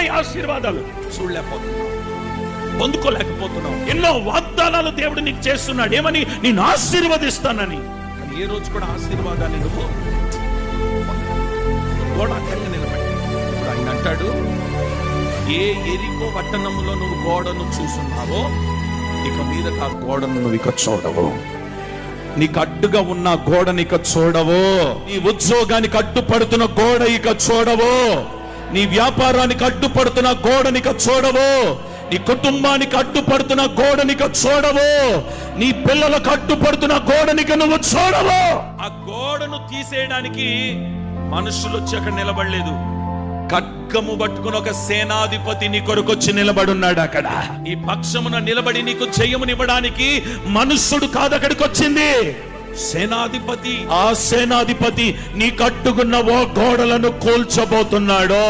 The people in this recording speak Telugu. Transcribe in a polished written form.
ఉన్నాయి ఆశీర్వాదాలు, చూడలేకపోతున్నావు, పొందుకోలేకపోతున్నావు. ఎన్నో వాగ్దానాలు దేవుడు నీకు చేస్తున్నాడు, ఏమని? నేను ఆశీర్వదిస్తానని. కానీ ఏ రోజు కూడా ఆశీర్వాదాన్ని నువ్వు గోడ అడ్డంగా నిలబడి. ఇప్పుడు ఆయన అంటాడు, ఏ ఎరికో పట్టణంలో నువ్వు గోడను చూస్తున్నావో ఇక మీద ఆ గోడను నువ్వు ఇక చూడవు. నీకు అడ్డుగా ఉన్న గోడని ఇక చూడవు. నీ ఉద్యోగానికి అడ్డుపడుతున్న గోడ ఇక చూడవు. నీ వ్యాపారానికి అడ్డుపడుతున్న గోడనిక చూడవు. నీ కుటుంబానికి అడ్డుపడుతున్న గోడనిక చూడవు. నీ పిల్లలకు అడ్డుపడుతున్న గోడనిక నువ్వు చూడవు. ఆ గోడను తీసేయడానికి మనుషులు వచ్చి అక్కడ నిలబడలేదు. ఖడ్గము పట్టుకుని ఒక సేనాధిపతి నీ కొరకొచ్చి నిలబడున్నాడు. అక్కడ నీ పక్షమున నిలబడి నీకు జయమునివ్వడానికి మనుష్యుడు కాదు అక్కడికి వచ్చింది, సేనాధిపతి. ఆ సేనాధిపతి నీ కట్టుకున్న ఓ గోడలను కూల్చబోతున్నాడు.